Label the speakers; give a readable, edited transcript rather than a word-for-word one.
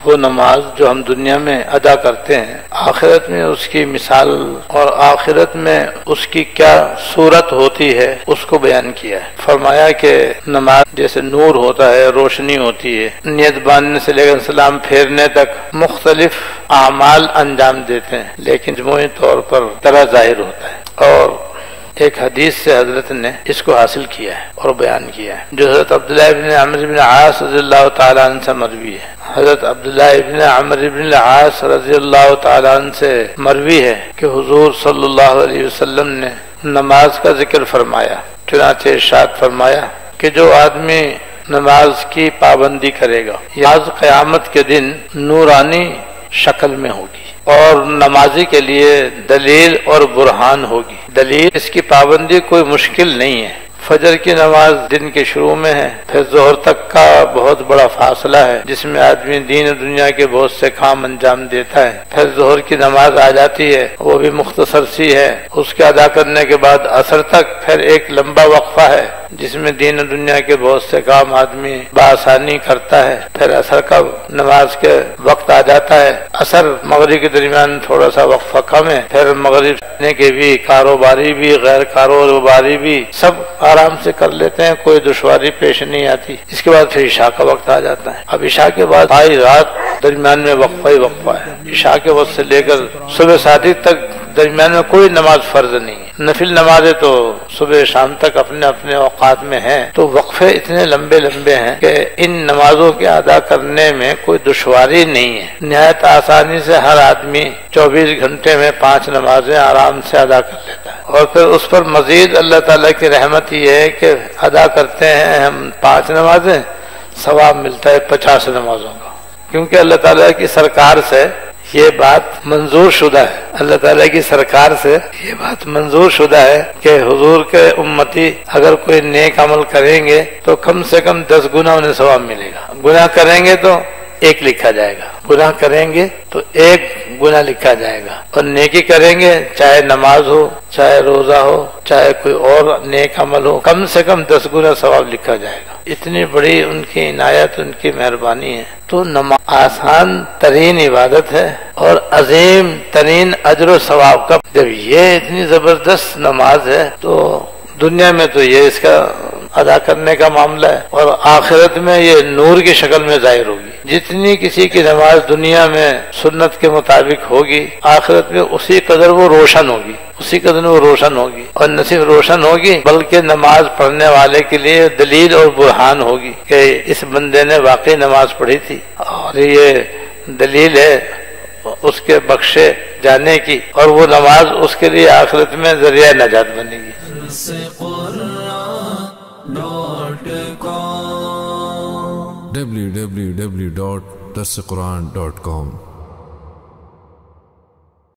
Speaker 1: وہ نماز جو ہم دنیا میں ادا کرتے ہیں، آخرت میں اس کی مثال اور آخرت میں اس کی کیا صورت ہوتی ہے اس کو بیان کیا ہے۔ فرمایا کہ نماز جیسے نور ہوتا ہے، روشنی ہوتی ہے، نیت باندھنے سے لے کر سلام پھیرنے تک مختلف اعمال انجام دیتے ہیں، لیکن مجموعی طور پر طرح ظاہر ہوتا ہے۔ اور ایک حدیث سے حضرت نے اس کو حاصل کیا ہے اور بیان کیا ہے، جو حضرت عبداللہ ابن عمرو بن عاص رضی اللہ تعالیٰ عنہ سے مروی ہے۔ حضرت عبداللہ ابن عمرو بن العاص رضی اللہ تعالیٰ عنہ سے مروی ہے کہ حضور صلی اللہ علیہ وسلم نے نماز کا ذکر فرمایا، چنانچہ ارشاد فرمایا کہ جو آدمی نماز کی پابندی کرے گا، نماز قیامت کے دن نورانی شکل میں ہوگی اور نمازی کے لیے دلیل اور برہان ہوگی۔ دلیل اس کی پابندی کوئی مشکل نہیں ہے۔ فجر کی نماز دن کے شروع میں ہے، پھر ظہر تک کا بہت بڑا فاصلہ ہے جس میں آدمی دین و دنیا کے بہت سے کام انجام دیتا ہے، پھر ظہر کی نماز آ جاتی ہے، وہ بھی مختصر سی ہے، اس کے ادا کرنے کے بعد عصر تک پھر ایک لمبا وقفہ ہے جس میں دین و دنیا کے بہت سے کام آدمی بآسانی کرتا ہے، پھر عصر کا نماز کے وقت آ جاتا ہے، عصر مغرب کے درمیان تھوڑا سا وقفہ کم ہے، پھر مغرب کے بھی کاروباری بھی غیر کاروباری بھی سب آرام سے کر لیتے ہیں، کوئی دشواری پیش نہیں آتی۔ اس کے بعد پھر عشاء کا وقت آ جاتا ہے۔ اب عشاء کے بعد آئی رات درمیان میں وقفہ ہی وقفہ ہے، عشاء کے وقت سے لے کر صبح صادق تک درمیان میں کوئی نماز فرض نہیں ہے۔ نفل نمازیں تو صبح شام تک اپنے اپنے اوقات میں ہیں، تو وقفے اتنے لمبے لمبے ہیں کہ ان نمازوں کے ادا کرنے میں کوئی دشواری نہیں ہے، نہایت آسانی سے ہر آدمی 24 گھنٹے میں 5 نمازیں آرام سے ادا کر لیتا ہے۔ اور پھر اس پر مزید اللہ تعالیٰ کی رحمت یہ ہے کہ ادا کرتے ہیں ہم 5 نمازیں، ثواب ملتا ہے 50 نمازوں کا، کیونکہ اللہ تعالیٰ کی سرکار سے یہ بات منظور شدہ ہے، اللہ تعالیٰ کی سرکار سے یہ بات منظور شدہ ہے کہ حضور کے امتی اگر کوئی نیک عمل کریں گے تو کم سے کم 10 گنا انہیں ثواب ملے گا۔ گناہ کریں گے تو 1 لکھا جائے گا، گناہ کریں گے تو 1 گناہ لکھا جائے گا، اور نیکی کریں گے چاہے نماز ہو، چاہے روزہ ہو، چاہے کوئی اور نیک عمل ہو، کم سے کم 10 گنا ثواب لکھا جائے گا۔ اتنی بڑی ان کی عنایت، ان کی مہربانی ہے۔ تو نماز آسان ترین عبادت ہے اور عظیم ترین اجر و ثواب کا، جب یہ اتنی زبردست نماز ہے تو دنیا میں تو یہ اس کا ادا کرنے کا معاملہ ہے، اور آخرت میں یہ نور کی شکل میں ظاہر ہوگی۔ جتنی کسی کی نماز دنیا میں سنت کے مطابق ہوگی، آخرت میں اسی قدر وہ روشن ہوگی، اسی قدر وہ روشن ہوگی، اور نہ صرف روشن ہوگی بلکہ نماز پڑھنے والے کے لیے دلیل اور برہان ہوگی کہ اس بندے نے واقعی نماز پڑھی تھی، اور یہ دلیل ہے اس کے بخشے جانے کی، اور وہ نماز اس کے لیے آخرت میں ذریعہ نجات بنے گی۔
Speaker 2: www.darsequran.com